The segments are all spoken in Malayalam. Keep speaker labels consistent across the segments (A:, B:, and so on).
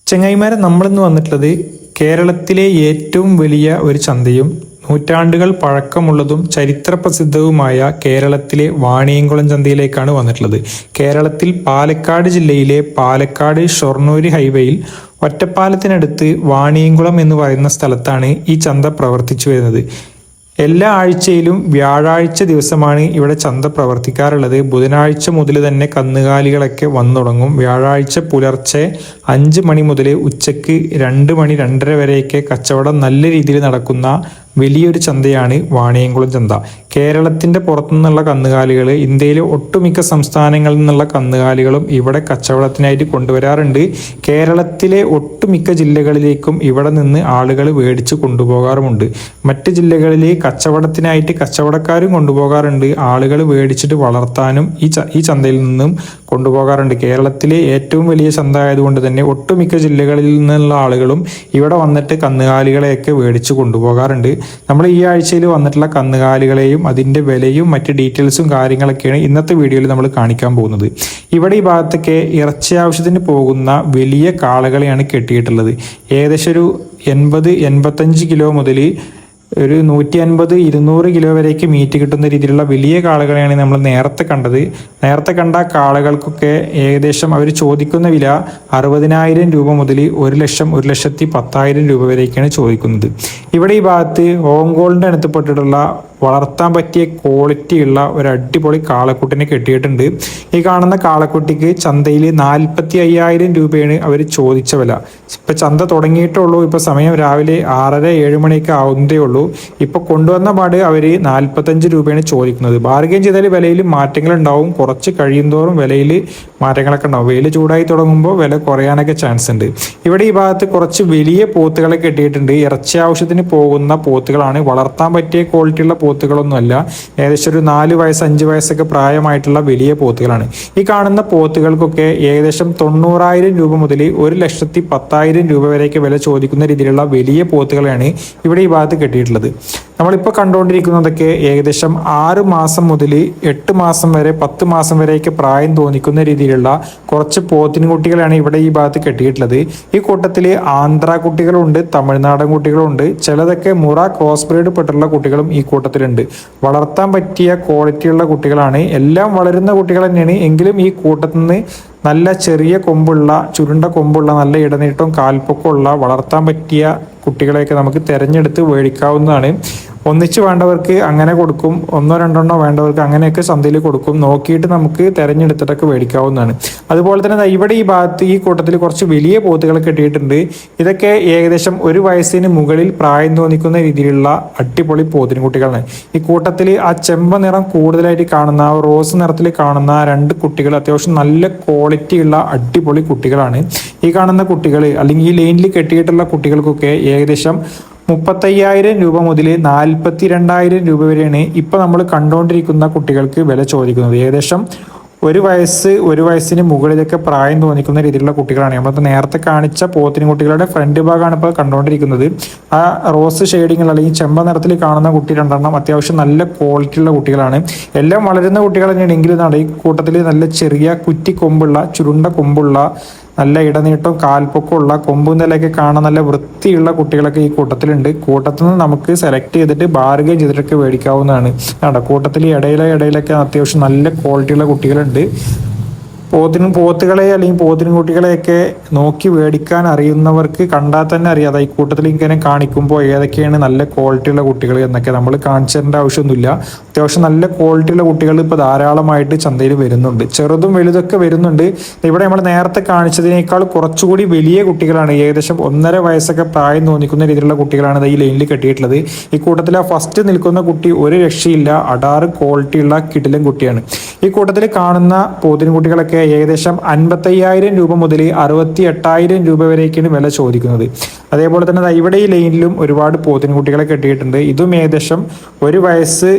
A: ചങ്ങായിമാരെ, നമ്മളിന്ന് വന്നിട്ടുള്ളത് കേരളത്തിലെ ഏറ്റവും വലിയ ഒരു ചന്തയും നൂറ്റാണ്ടുകൾ പഴക്കമുള്ളതും ചരിത്ര പ്രസിദ്ധവുമായ കേരളത്തിലെ വാണിയംകുളം ചന്തയിലേക്കാണ് വന്നിട്ടുള്ളത്. കേരളത്തിൽ പാലക്കാട് ജില്ലയിലെ പാലക്കാട് ഷൊർണൂർ ഹൈവേയിൽ ഒറ്റപ്പാലത്തിനടുത്ത് വാണിയംകുളം എന്ന് പറയുന്ന സ്ഥലത്താണ് ഈ ചന്ത പ്രവർത്തിച്ചു വരുന്നത്. എല്ലാ ആഴ്ചയിലും വ്യാഴാഴ്ച ദിവസമാണ് ഇവിടെ ചന്ത പ്രവർത്തിക്കാറുള്ളത്. ബുധനാഴ്ച മുതൽ തന്നെ കന്നുകാലികളൊക്കെ വന്നു തുടങ്ങും. വ്യാഴാഴ്ച പുലർച്ചെ 5 മണി മുതൽ ഉച്ചയ്ക്ക് 2 മണി 2:30 വരെയൊക്കെ കച്ചവടം നല്ല രീതിയിൽ നടക്കുന്ന വലിയൊരു ചന്തയാണ് വാണിയംകുളം ചന്ത. കേരളത്തിന്റെ പുറത്തുനിന്നുള്ള കന്നുകാലികൾ, ഇന്ത്യയിലെ ഒട്ടുമിക്ക സംസ്ഥാനങ്ങളിൽ നിന്നുള്ള കന്നുകാലികളും ഇവിടെ കച്ചവടത്തിനായിട്ട് കൊണ്ടുവരാറുണ്ട്. കേരളത്തിലെ ഒട്ടുമിക്ക ജില്ലകളിലേക്കും ഇവിടെ നിന്ന് ആളുകൾ മേടിച്ച് കൊണ്ടുപോകാറുമുണ്ട്. മറ്റ് ജില്ലകളിൽ കച്ചവടത്തിനായിട്ട് കച്ചവടക്കാരും കൊണ്ടുപോകാറുണ്ട്. ആളുകൾ മേടിച്ചിട്ട് വളർത്താനും ഈ ചന്തയിൽ നിന്നും കൊണ്ടുപോകാറുണ്ട്. കേരളത്തിലെ ഏറ്റവും വലിയ ചന്ത ആയതുകൊണ്ട് തന്നെ ഒട്ടുമിക്ക ജില്ലകളിൽ നിന്നുള്ള ആളുകളും ഇവിടെ വന്നിട്ട് കന്നുകാലികളെയൊക്കെ മേടിച്ച് കൊണ്ടുപോകാറുണ്ട്. നമ്മൾ ഈ ആഴ്ചയിൽ വന്നിട്ടുള്ള കന്നുകാലികളെയും അതിൻ്റെ വിലയും മറ്റ് ഡീറ്റെയിൽസും കാര്യങ്ങളൊക്കെയാണ് ഇന്നത്തെ വീഡിയോയിൽ നമ്മൾ കാണിക്കാൻ പോകുന്നത്. ഇവിടെ ഈ ഭാഗത്തൊക്കെ ഇറച്ചി ആവശ്യത്തിന് പോകുന്ന വലിയ കാളകളെയാണ് കെട്ടിയിട്ടുള്ളത്. ഏകദേശം ഒരു 80-85 കിലോ മുതൽ ഒരു 150-200 കിലോ വരേക്ക് മീറ്റ് കിട്ടുന്ന രീതിയിലുള്ള വലിയ കാളകളെയാണ് നമ്മൾ നേരത്തെ കണ്ടത്. നേരത്തെ കണ്ട കാളകൾക്കൊക്കെ ഏകദേശം അവർ ചോദിക്കുന്ന വില 60,000 രൂപ മുതൽ 1,10,000 രൂപ വരേക്കാണ് ചോദിക്കുന്നത്. ഇവിടെ ഈ ഭാഗത്ത് ഹോങ്കോളിൻ്റെ അടുത്തപ്പെട്ടിട്ടുള്ള വളർത്താൻ പറ്റിയ ക്വാളിറ്റി ഉള്ള ഒരു അടിപൊളി കാളക്കുട്ടിനെ കെട്ടിയിട്ടുണ്ട്. ഈ കാണുന്ന കാളക്കുട്ടിക്ക് ചന്തയിൽ 45,000 രൂപയാണ് അവർ ചോദിച്ച വില. ഇപ്പം ചന്ത തുടങ്ങിയിട്ടുള്ളൂ. ഇപ്പം സമയം രാവിലെ 6:30-7 മണിയൊക്കെ ആവുന്നതേ ഉള്ളൂ. ഇപ്പം കൊണ്ടുവന്ന പാട് അവർ 45 രൂപയാണ് ചോദിക്കുന്നത്. ബാർഗെയിൻ ചെയ്താൽ വിലയിൽ മാറ്റങ്ങൾ ഉണ്ടാവും. കുറച്ച് കഴിയുന്തോറും വിലയിൽ മാറ്റങ്ങളൊക്കെ ഉണ്ടാവും. വെയിൽ ചൂടായി തുടങ്ങുമ്പോൾ വില കുറയാനൊക്കെ ചാൻസ് ഉണ്ട്. ഇവിടെ ഈ ഭാഗത്ത് കുറച്ച് വലിയ പോത്തുകളെ കെട്ടിയിട്ടുണ്ട്. ഇറച്ചി ആവശ്യത്തിന് പോകുന്ന പോത്തുകളാണ്. വളർത്താൻ പറ്റിയ ക്വാളിറ്റിയുള്ള പോത്തുകളൊന്നുമല്ല. ഏകദേശം ഒരു 4 വയസ്സ് 5 വയസ്സൊക്കെ പ്രായമായിട്ടുള്ള വലിയ പോത്തുകളാണ്. ഈ കാണുന്ന പോത്തുകൾക്കൊക്കെ ഏകദേശം 90,000 രൂപ മുതൽ 1,10,000 രൂപ വരെയൊക്കെ വില ചോദിക്കുന്ന രീതിയിലുള്ള വലിയ പോത്തുകളാണ് ഇവിടെ ഈ ഭാഗത്ത് കെട്ടിയിട്ടുള്ളത്. നമ്മളിപ്പോൾ കണ്ടുകൊണ്ടിരിക്കുന്നതൊക്കെ ഏകദേശം 6 മാസം മുതൽ 8 മാസം വരെ 10 മാസം വരെയൊക്കെ പ്രായം തോന്നിക്കുന്ന രീതിയിലുള്ള കുറച്ച് പോത്തിൻകുട്ടികളാണ് ഇവിടെ ഈ ഭാഗത്ത് കെട്ടിയിട്ടുള്ളത്. ഈ കൂട്ടത്തിൽ ആന്ധ്ര കുട്ടികളുണ്ട്, തമിഴ്നാടൻ കുട്ടികളുണ്ട്, ചിലതൊക്കെ മുറ ക്രോസ് ബ്രീഡ് പെട്ടുള്ള കുട്ടികളും ഈ കൂട്ടത്തിലുണ്ട്. വളർത്താൻ പറ്റിയ ക്വാളിറ്റിയുള്ള കുട്ടികളാണ്. എല്ലാം വളരുന്ന കുട്ടികൾ തന്നെയാണ്. എങ്കിലും ഈ കൂട്ടത്തിൽ നിന്ന് നല്ല ചെറിയ കൊമ്പുള്ള, ചുരുണ്ട കൊമ്പുള്ള, നല്ല ഇടനീട്ടവും കാൽപ്പൊക്കമുള്ള വളർത്താൻ പറ്റിയ കുട്ടികളെയൊക്കെ നമുക്ക് തിരഞ്ഞെടുത്ത് മേടിക്കാവുന്നതാണ്. ഒന്നിച്ച് വേണ്ടവർക്ക് അങ്ങനെ കൊടുക്കും, 1-2 വേണ്ടവർക്ക് അങ്ങനെയൊക്കെ ചന്തയിൽ കൊടുക്കും. നോക്കിയിട്ട് നമുക്ക് തിരഞ്ഞെടുത്തിട്ടൊക്കെ മേടിക്കാവുന്നതാണ്. അതുപോലെ തന്നെ ഇവിടെ ഈ ഭാഗത്ത് ഈ കൂട്ടത്തിൽ കുറച്ച് വലിയ പോത്തുകൾ കെട്ടിയിട്ടുണ്ട്. ഇതൊക്കെ ഏകദേശം 1 വയസ്സിന് മുകളിൽ പ്രായം തോന്നിക്കുന്ന രീതിയിലുള്ള അടിപൊളി പോത്തിൻകുട്ടികളാണ്. ഈ കൂട്ടത്തിൽ ആ ചെമ്പ നിറം കൂടുതലായിട്ട് കാണുന്ന, റോസ് നിറത്തിൽ കാണുന്ന 2 കുട്ടികൾ അത്യാവശ്യം നല്ല ക്വാളിറ്റിയുള്ള അടിപൊളി കുട്ടികളാണ്. ഈ കാണുന്ന കുട്ടികൾ അല്ലെങ്കിൽ ഈ ലൈനിൽ കെട്ടിയിട്ടുള്ള കുട്ടികൾക്കൊക്കെ ഏകദേശം 35,000 രൂപ മുതൽ 42,000 രൂപ വരെയാണ് ഇപ്പം നമ്മൾ കണ്ടുകൊണ്ടിരിക്കുന്ന കുട്ടികൾക്ക് വില ചോദിക്കുന്നത്. ഏകദേശം 1 വയസ്സിന് മുകളിലൊക്കെ പ്രായം തോന്നിക്കുന്ന രീതിയിലുള്ള കുട്ടികളാണ്. നമ്മളിപ്പോൾ നേരത്തെ കാണിച്ച പോത്തിൻകുട്ടികളുടെ ഫ്രണ്ട് ഭാഗമാണ് ഇപ്പോൾ കണ്ടുകൊണ്ടിരിക്കുന്നത്. ആ റോസ് ഷെയ്ഡിങ്ങിൽ അല്ലെങ്കിൽ ചെമ്പ നിറത്തിൽ കാണുന്ന കുട്ടി 2 അത്യാവശ്യം നല്ല ക്വാളിറ്റിയുള്ള കുട്ടികളാണ്. എല്ലാം വളരുന്ന കുട്ടികൾ തന്നെയാണ്. എങ്കിലും ഈ കൂട്ടത്തിൽ നല്ല ചെറിയ കുറ്റി കൊമ്പുള്ള, ചുരുണ്ട കൊമ്പുള്ള, നല്ല ഇടനീട്ടവും കാൽപ്പൊക്കമുള്ള, കൊമ്പും നിലയൊക്കെ കാണാൻ നല്ല വൃത്തിയുള്ള കുട്ടികളൊക്കെ ഈ കൂട്ടത്തിലുണ്ട്. കൂട്ടത്തിൽ നിന്ന് നമുക്ക് സെലക്ട് ചെയ്തിട്ട് ബാർഗെയിൻ ചെയ്തിട്ടൊക്കെ മേടിക്കാവുന്നതാണ്. കൂട്ടത്തിൽ ഇടയിലൊക്കെ അത്യാവശ്യം നല്ല ക്വാളിറ്റിയുള്ള കുട്ടികളുണ്ട്. പോത്തുകളെ അല്ലെങ്കിൽ പോത്തിൻകുട്ടികളെയൊക്കെ നോക്കി മേടിക്കാൻ അറിയുന്നവർക്ക് കണ്ടാൽ തന്നെ അറിയാം. ഈ കൂട്ടത്തിൽ ഇങ്ങനെ കാണിക്കുമ്പോൾ ഏതൊക്കെയാണ് നല്ല ക്വാളിറ്റിയുള്ള കുട്ടികൾ എന്നൊക്കെ നമ്മൾ കാണിച്ചു തരേണ്ട ആവശ്യമൊന്നുമില്ല. അത്യാവശ്യം നല്ല ക്വാളിറ്റിയുള്ള കുട്ടികൾ ഇപ്പോൾ ധാരാളമായിട്ട് ചന്തയിൽ വരുന്നുണ്ട്. ചെറുതും വലുതൊക്കെ വരുന്നുണ്ട്. ഇവിടെ നമ്മൾ നേരത്തെ കാണിച്ചതിനേക്കാൾ കുറച്ചുകൂടി വലിയ കുട്ടികളാണ്. ഏകദേശം 1.5 വയസ്സൊക്കെ പ്രായം തോന്നിക്കുന്ന രീതിയിലുള്ള കുട്ടികളാണ് ഈ ലൈനിൽ കെട്ടിയിട്ടുള്ളത്. ഈ കൂട്ടത്തിൽ ആ ഫസ്റ്റ് നിൽക്കുന്ന കുട്ടി ഒരു രക്ഷയില്ല, അടാറ് ക്വാളിറ്റിയുള്ള കിടിലൻ കുട്ടിയാണ്. ഈ കൂട്ടത്തിൽ കാണുന്ന പോത്തിൻകുട്ടികളൊക്കെ ഏകദേശം 55,000 രൂപ മുതൽ 68,000 രൂപ വരേക്കാണ് വില ചോദിക്കുന്നത്. അതേപോലെ തന്നെ ഇവിടെ ഈ ലൈനിലും ഒരുപാട് പോത്തിൻകുട്ടികളെ കെട്ടിയിട്ടുണ്ട്. ഇതും ഏകദേശം 1 വയസ്സ്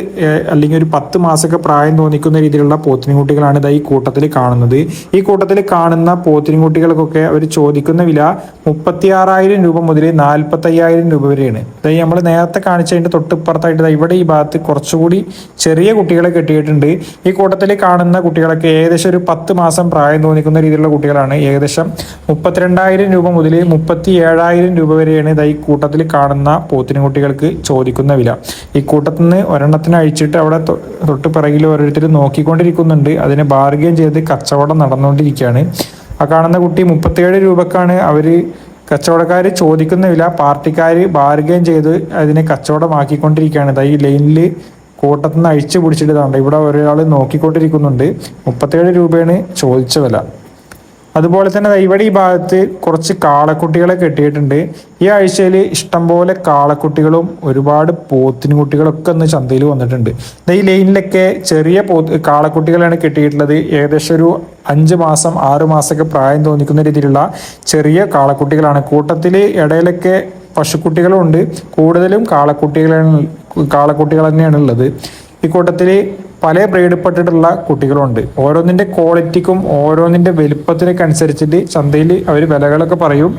A: അല്ലെങ്കിൽ ഒരു 10 മാസമൊക്കെ പ്രായം തോന്നിക്കുന്ന രീതിയിലുള്ള പോത്തിൻകുട്ടികളാണ് ഈ കൂട്ടത്തിൽ കാണുന്നത്. ഈ കൂട്ടത്തിൽ കാണുന്ന പോത്തിൻകുട്ടികൾക്കൊക്കെ അവർ ചോദിക്കുന്ന വില 36,000 രൂപ മുതൽ 45,000 രൂപ വരെയാണ്. നമ്മൾ നേരത്തെ കാണിച്ചതിൻ്റെ തൊട്ടിപ്പുറത്തായിട്ട് ഇവിടെ ഈ ഭാഗത്ത് കുറച്ചുകൂടി ചെറിയ കുട്ടികളെ കെട്ടിയിട്ടുണ്ട്. ഈ കൂട്ടത്തിൽ കാണുന്ന കുട്ടികളൊക്കെ ഏകദേശം ഒരു 10 മാസം പ്രായം തോന്നിക്കുന്ന രീതിയിലുള്ള കുട്ടികളാണ്. ഏകദേശം 32,000 രൂപ മുതൽ 37,000 രൂപ വരെയാണ് ഈ കൂട്ടത്തിൽ കാണുന്ന പോത്തിൻകുട്ടികൾക്ക് ചോദിക്കുന്ന വില. ഈ കൂട്ടത്തിൽ നിന്ന് ഒരെണ്ണത്തിന് അഴിച്ചിട്ട് അവിടെ തൊട്ട് പിറകിൽ ഓരോരുത്തർ നോക്കിക്കൊണ്ടിരിക്കുന്നുണ്ട്. അതിനെ ബാർഗെയിൻ ചെയ്ത് കച്ചവടം നടന്നുകൊണ്ടിരിക്കുകയാണ്. ആ കാണുന്ന കുട്ടി 37 രൂപക്കാണ് അവർ കച്ചവടക്കാർ ചോദിക്കുന്ന വില. പാർട്ടിക്കാർ ബാർഗെയിൻ ചെയ്ത് അതിനെ കച്ചവടമാക്കിക്കൊണ്ടിരിക്കുകയാണ്. ഈ ലൈനിൽ കൂട്ടത്തിൽ നിന്ന് അഴിച്ചു പിടിച്ചിട്ട് ഇവിടെ ഒരാൾ നോക്കിക്കൊണ്ടിരിക്കുന്നുണ്ട്. 37 രൂപയാണ് ചോദിച്ച വില. അതുപോലെ തന്നെ ഇവിടെ ഈ ഭാഗത്ത് കുറച്ച് കാളക്കുട്ടികളെ കെട്ടിയിട്ടുണ്ട്. ഈ ആഴ്ചയിൽ ഇഷ്ടംപോലെ കാളക്കുട്ടികളും ഒരുപാട് പോത്തിൻകുട്ടികളൊക്കെ ഒന്ന് ചന്തയിൽ വന്നിട്ടുണ്ട്. ഈ ലൈനിലൊക്കെ ചെറിയ കാളക്കുട്ടികളാണ് കെട്ടിയിട്ടുള്ളത്. ഏകദേശം ഒരു 5 മാസം 6 മാസമൊക്കെ പ്രായം തോന്നിക്കുന്ന രീതിയിലുള്ള ചെറിയ കാളക്കുട്ടികളാണ്. കൂട്ടത്തിൽ ഇടയിലൊക്കെ പശുക്കുട്ടികളും ഉണ്ട്. കൂടുതലും കാളക്കുട്ടികൾ തന്നെയാണ് ഉള്ളത്. ഈ കൂട്ടത്തിൽ പല ബ്രീഡപ്പെട്ടിട്ടുള്ള കുട്ടികളുണ്ട്. ഓരോന്നിൻ്റെ ക്വാളിറ്റിക്കും ഓരോന്നിൻ്റെ വലുപ്പത്തിനൊക്കെ അനുസരിച്ചിട്ട് ചന്തയിൽ അവർ വിലകളൊക്കെ പറയും.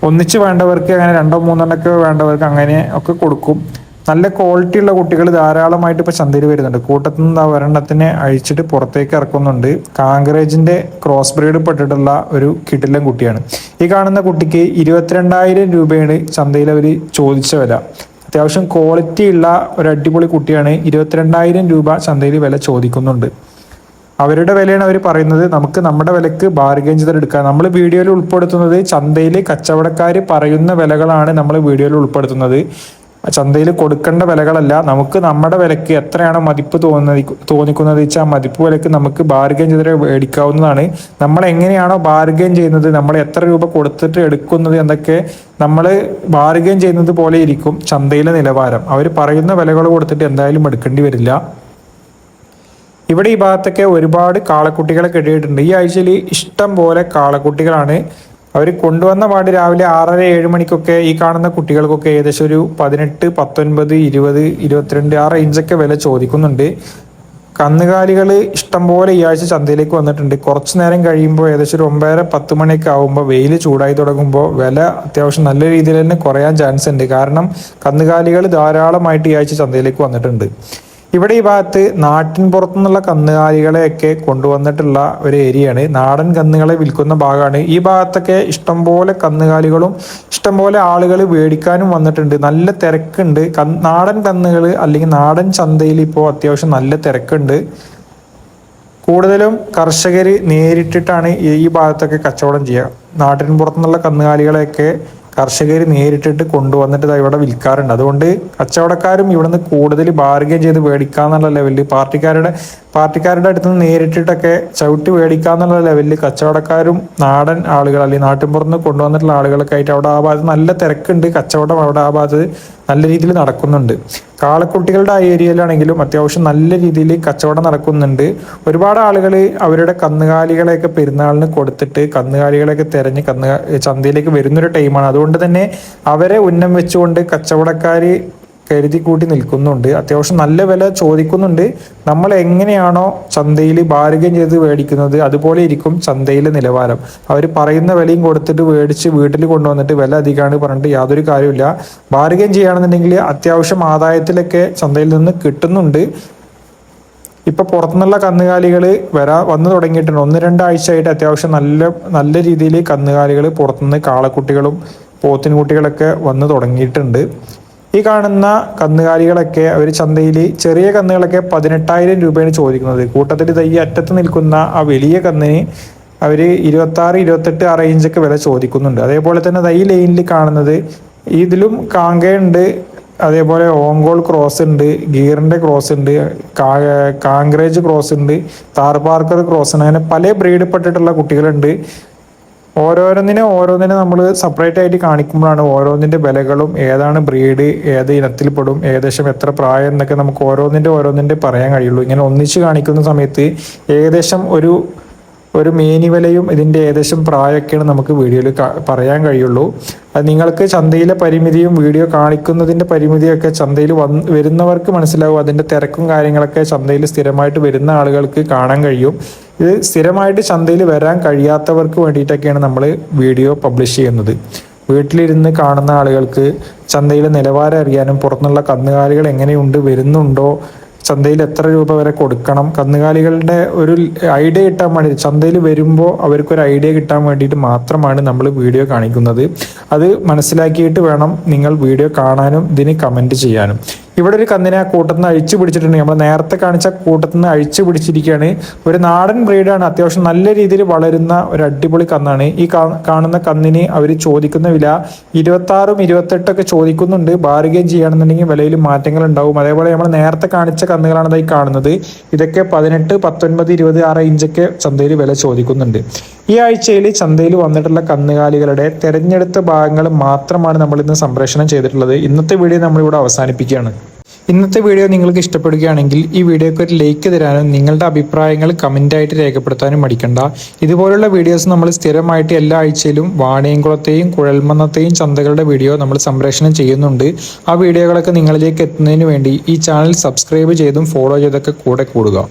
A: ഒന്നിച്ച് വേണ്ടവർക്ക് അങ്ങനെ 2-3 വേണ്ടവർക്ക് അങ്ങനെ ഒക്കെ കൊടുക്കും. നല്ല ക്വാളിറ്റിയുള്ള കുട്ടികൾ ധാരാളമായിട്ട് ഇപ്പോൾ ചന്തയിൽ വരുന്നുണ്ട്. കൂട്ടത്തിൽ നിന്ന് ഒരെണ്ണത്തിനെ അഴിച്ചിട്ട് പുറത്തേക്ക് ഇറക്കുന്നുണ്ട്. കാങ്കറേജിൻ്റെ ക്രോസ് ബ്രീഡ് പെട്ടിട്ടുള്ള ഒരു കിടിലൻ കുട്ടിയാണ്. ഈ കാണുന്ന കുട്ടിക്ക് 22,000 രൂപയാണ് ചന്തയിൽ അവർ ചോദിച്ച വില. അത്യാവശ്യം ക്വാളിറ്റി ഉള്ള ഒരു അടിപൊളി കുട്ടിയാണ്. 22,000 രൂപ ചന്തയിൽ വില ചോദിക്കുന്നുണ്ട്. അവരുടെ വിലയാണ് അവർ പറയുന്നത്. നമുക്ക് നമ്മുടെ വിലക്ക് ബാർഗെയിൻ ചെയ്തെടുക്കാം. നമ്മൾ വീഡിയോയിൽ ഉൾപ്പെടുത്തുന്നത് ചന്തയിൽ കച്ചവടക്കാർ പറയുന്ന വിലകളാണ് നമ്മൾ വീഡിയോയിൽ ഉൾപ്പെടുത്തുന്നത്. ചന്തയിൽ കൊടുക്കേണ്ട വിലകളല്ല. നമുക്ക് നമ്മുടെ വിലക്ക് എത്രയാണോ മതിപ്പ് തോന്നിക്കുന്നത് വെച്ചാൽ ആ മതിപ്പ് വിലക്ക് നമുക്ക് ബാർഗെയിൻ ചെയ്ത് മേടിക്കാവുന്നതാണ്. നമ്മൾ എങ്ങനെയാണോ ബാർഗെയിൻ ചെയ്യുന്നത്, നമ്മൾ എത്ര രൂപ കൊടുത്തിട്ട് എടുക്കുന്നത് എന്നൊക്കെ നമ്മൾ ബാർഗെയിൻ ചെയ്യുന്നത് പോലെ ഇരിക്കും ചന്തയിലെ നിലവാരം. അവർ പറയുന്ന വിലകൾ കൊടുത്തിട്ട് എന്തായാലും എടുക്കേണ്ടി വരില്ല. ഇവിടെ ഈ ഭാഗത്തൊക്കെ ഒരുപാട് കാളക്കുട്ടികളെ കെട്ടിയിട്ടുണ്ട്. ഈ ആഴ്ചയിൽ ഇഷ്ടം പോലെ കാളക്കുട്ടികളാണ്. അവർ കൊണ്ടുവന്ന പാട് രാവിലെ 6:30-7 മണിക്കൊക്കെ ഈ കാണുന്ന കുട്ടികൾക്കൊക്കെ ഏകദേശം ഒരു 18, 19, 20, 22 ആ റേഞ്ചൊക്കെ വില ചോദിക്കുന്നുണ്ട്. കന്നുകാലികൾ ഇഷ്ടംപോലെ ഈ ആഴ്ച ചന്തയിലേക്ക് വന്നിട്ടുണ്ട്. കുറച്ച് നേരം കഴിയുമ്പോൾ ഏകദേശം ഒരു 9:30-10 മണിയൊക്കെ ആകുമ്പോൾ വെയിൽ ചൂടായി തുടങ്ങുമ്പോൾ വില അത്യാവശ്യം നല്ല രീതിയിൽ തന്നെ കുറയാൻ ചാൻസ് ഉണ്ട്. കാരണം കന്നുകാലികൾ ധാരാളമായിട്ട് ഈ ആഴ്ച ചന്തയിലേക്ക് വന്നിട്ടുണ്ട്. ഇവിടെ ഈ ഭാഗത്ത് നാട്ടിൻ പുറത്തുനിന്നുള്ള കന്നുകാലികളെയൊക്കെ കൊണ്ടുവന്നിട്ടുള്ള ഒരു ഏരിയയാണ്. നാടൻ കന്നുകളെ വിൽക്കുന്ന ഭാഗമാണ്. ഈ ഭാഗത്തൊക്കെ ഇഷ്ടംപോലെ കന്നുകാലികളും ഇഷ്ടംപോലെ ആളുകൾ മേടിക്കാനും വന്നിട്ടുണ്ട്. നല്ല തിരക്കുണ്ട്. നാടൻ കന്നുകൾ അല്ലെങ്കിൽ നാടൻ ചന്തയിൽ ഇപ്പോൾ അത്യാവശ്യം നല്ല തിരക്കുണ്ട്. കൂടുതലും കർഷകർ നേരിട്ടിട്ടാണ് ഈ ഭാഗത്തൊക്കെ കച്ചവടം ചെയ്യുക. നാട്ടിൻ പുറത്തുനിന്നുള്ള കന്നുകാലികളെയൊക്കെ കർഷകർ നേരിട്ടിട്ട് കൊണ്ടുവന്നിട്ട് ഇവിടെ വിൽക്കാറുണ്ട്. അതുകൊണ്ട് കച്ചവടക്കാരും ഇവിടുന്ന് കൂടുതൽ ബാർഗെയിൻ ചെയ്ത് മേടിക്കാന്നുള്ള ലെവലിൽ പാർട്ടിക്കാരുടെ അടുത്ത് നിന്ന് നേരിട്ടിട്ടൊക്കെ ചവിട്ടി മേടിക്കാന്നുള്ള ലെവലിൽ കച്ചവടക്കാരും നാടൻ ആളുകൾ അല്ലെങ്കിൽ നാട്ടിൻപുറത്ത് കൊണ്ടുവന്നിട്ടുള്ള ആളുകളൊക്കെ ആയിട്ട് അവിടെ ആ ഭാഗത്ത് നല്ല തിരക്കുണ്ട്. കച്ചവടം അവിടെ ആ ഭാഗത്ത് നല്ല രീതിയിൽ നടക്കുന്നുണ്ട്. കാളക്കുട്ടികളുടെ ആ ഏരിയയിലാണെങ്കിലും അത്യാവശ്യം നല്ല രീതിയിൽ കച്ചവടം നടക്കുന്നുണ്ട്. ഒരുപാട് ആളുകൾ അവരുടെ കന്നുകാലികളെയൊക്കെ പെരുന്നാളിന് കൊടുത്തിട്ട് കന്നുകാലികളെയൊക്കെ തിരഞ്ഞ് ചന്തയിലേക്ക് വരുന്നൊരു ടൈമാണ്. അതുകൊണ്ട് തന്നെ അവരെ ഉന്നം വെച്ചുകൊണ്ട് കച്ചവടക്കാർ കരുതി കൂട്ടി നിൽക്കുന്നുണ്ട്. അത്യാവശ്യം നല്ല വില ചോദിക്കുന്നുണ്ട്. നമ്മൾ എങ്ങനെയാണോ ചന്തയിൽ ബാർഗെയിൻ ചെയ്ത് മേടിക്കുന്നത് അതുപോലെ ഇരിക്കും ചന്തയിലെ നിലവാരം. അവർ പറയുന്ന വിലയും കൊടുത്തിട്ട് മേടിച്ച് വീട്ടിൽ കൊണ്ടുവന്നിട്ട് വില അധികമാണ് പറഞ്ഞിട്ട് യാതൊരു കാര്യമില്ല. ബാർഗെയിൻ ചെയ്യുകയാണെന്നുണ്ടെങ്കിൽ അത്യാവശ്യം ആദായത്തിലൊക്കെ ചന്തയിൽ നിന്ന് കിട്ടുന്നുണ്ട്. ഇപ്പൊ പുറത്തുനിന്നുള്ള കന്നുകാലികൾ വന്നു തുടങ്ങിയിട്ടുണ്ട്. 1-2 ആഴ്ചയായിട്ട് അത്യാവശ്യം നല്ല രീതിയിൽ കന്നുകാലികൾ പുറത്തുനിന്ന് കാളക്കുട്ടികളും പോത്തിൻകുട്ടികളൊക്കെ വന്നു തുടങ്ങിയിട്ടുണ്ട്. ഈ കാണുന്ന കന്നുകാലികളൊക്കെ അവർ ചന്തയിൽ ചെറിയ കന്നുകളൊക്കെ 18,000 രൂപയാണ് ചോദിക്കുന്നത്. കൂട്ടത്തിൽ ഈ അറ്റത്ത് നിൽക്കുന്ന ആ വലിയ കന്നിന് അവർ 26, 28 ആ റേഞ്ചൊക്കെ വില ചോദിക്കുന്നുണ്ട്. അതേപോലെ തന്നെ ഈ ലൈനിൽ കാണുന്നത് ഇതിലും കാങ്കയുണ്ട്, അതേപോലെ ഓങ്കോൾ ക്രോസ് ഉണ്ട്, ഗീറിൻ്റെ ക്രോസ് ഉണ്ട്, കാങ്ക്രേജ് ക്രോസ് ഉണ്ട്, താർപാർക്കർ ക്രോസ് ഉണ്ട്. അങ്ങനെ പല ബ്രീഡപ്പെട്ടിട്ടുള്ള കുട്ടികളുണ്ട്. ഓരോന്നിനെ നമ്മൾ സെപ്പറേറ്റ് ആയിട്ട് കാണിക്കുമ്പോഴാണ് ഓരോന്നിൻ്റെ വിലകളും ഏതാണ് ബ്രീഡ്, ഏത് ഇനത്തിൽപ്പെടും, ഏകദേശം എത്ര പ്രായം എന്നൊക്കെ നമുക്ക് ഓരോന്നിൻ്റെ പറയാൻ കഴിയുള്ളൂ. ഇങ്ങനെ ഒന്നിച്ച് കാണിക്കുന്ന സമയത്ത് ഏകദേശം ഒരു മേനി വിലയും ഇതിൻ്റെ ഏകദേശം പ്രായമൊക്കെയാണ് നമുക്ക് വീഡിയോയിൽ പറയാൻ കഴിയുള്ളൂ. അത് നിങ്ങൾക്ക് ചന്തയിലെ പരിമിതിയും വീഡിയോ കാണിക്കുന്നതിൻ്റെ പരിമിതിയൊക്കെ ചന്തയിൽ വരുന്നവർക്ക് മനസ്സിലാവും. അതിൻ്റെ തിരക്കും കാര്യങ്ങളൊക്കെ ചന്തയിൽ സ്ഥിരമായിട്ട് വരുന്ന ആളുകൾക്ക് കാണാൻ കഴിയും. ഇത് സ്ഥിരമായിട്ട് ചന്തയിൽ വരാൻ കഴിയാത്തവർക്ക് വേണ്ടിയിട്ടൊക്കെയാണ് നമ്മൾ വീഡിയോ പബ്ലിഷ് ചെയ്യുന്നത്. വീട്ടിലിരുന്ന് കാണുന്ന ആളുകൾക്ക് ചന്തയിലെ നിലവാരം അറിയാനും പുറത്തുനിന്നുള്ള കന്നുകാലികൾ എങ്ങനെയുണ്ട്, വരുന്നുണ്ടോ, ചന്തയിൽ എത്ര രൂപ വരെ കൊടുക്കണം, കന്നുകാലികളുടെ ഒരു ഐഡിയ കിട്ടാൻ വേണ്ടി ചന്തയിൽ വരുമ്പോൾ അവർക്കൊരു ഐഡിയ കിട്ടാൻ വേണ്ടിയിട്ട് മാത്രമാണ് നമ്മൾ വീഡിയോ കാണിക്കുന്നത്. അത് മനസ്സിലാക്കിയിട്ട് വേണം നിങ്ങൾ വീഡിയോ കാണാനും ഇതിന് കമൻറ്റ് ചെയ്യാനും. ഇവിടെ ഒരു കന്നിനെ ആ കൂട്ടത്തിൽ നിന്ന് അഴിച്ചു പിടിച്ചിട്ടുണ്ട്. നമ്മൾ നേരത്തെ കാണിച്ച കൂട്ടത്തിൽ നിന്ന് അഴിച്ചു പിടിച്ചിരിക്കുകയാണ്. ഒരു നാടൻ ബ്രീഡാണ്, അത്യാവശ്യം നല്ല രീതിയിൽ വളരുന്ന ഒരു അടിപൊളി കന്നാണ്. ഈ കാണുന്ന കന്നിന് അവർ ചോദിക്കുന്ന വില 26, 28 ചോദിക്കുന്നുണ്ട്. ബാർഗെയിൻ ചെയ്യുകയാണെന്നുണ്ടെങ്കിൽ വിലയിൽ മാറ്റങ്ങൾ ഉണ്ടാവും. അതേപോലെ നമ്മൾ നേരത്തെ കാണിച്ച കന്നുകളാണ് ഇതായി കാണുന്നത്. ഇതൊക്കെ 18, 19, 20 ആ റേഞ്ചൊക്കെ ചന്തയിൽ വില ചോദിക്കുന്നുണ്ട്. ഈ ആഴ്ചയിൽ ചന്തയിൽ വന്നിട്ടുള്ള കന്നുകാലികളുടെ തെരഞ്ഞെടുത്ത ഭാഗങ്ങൾ മാത്രമാണ് നമ്മൾ ഇന്ന് സംപ്രേഷണം ചെയ്തിട്ടുള്ളത്. ഇന്നത്തെ വീഡിയോ നമ്മളിവിടെ അവസാനിപ്പിക്കുകയാണ്. ഇന്നത്തെ വീഡിയോ നിങ്ങൾക്ക് ഇഷ്ടപ്പെടുകയാണെങ്കിൽ ഈ വീഡിയോക്ക് ഒരു ലൈക്ക് തരാനും നിങ്ങളുടെ അഭിപ്രായങ്ങൾ കമൻ്റായിട്ട് രേഖപ്പെടുത്താനും മടിക്കണ്ട. ഇതുപോലുള്ള വീഡിയോസ് നമ്മൾ സ്ഥിരമായിട്ട് എല്ലാ ആഴ്ചയിലും വാണിയംകുളത്തെയും കുഴൽമന്നത്തെയും ചന്തകളുടെ വീഡിയോ നമ്മൾ സംപ്രേഷണം ചെയ്യുന്നുണ്ട്. ആ വീഡിയോകളൊക്കെ നിങ്ങളിലേക്ക് എത്തുന്നതിന് വേണ്ടി ഈ ചാനൽ സബ്സ്ക്രൈബ് ചെയ്തും ഫോളോ ചെയ്തൊക്കെ കൂടെ കൂടുക.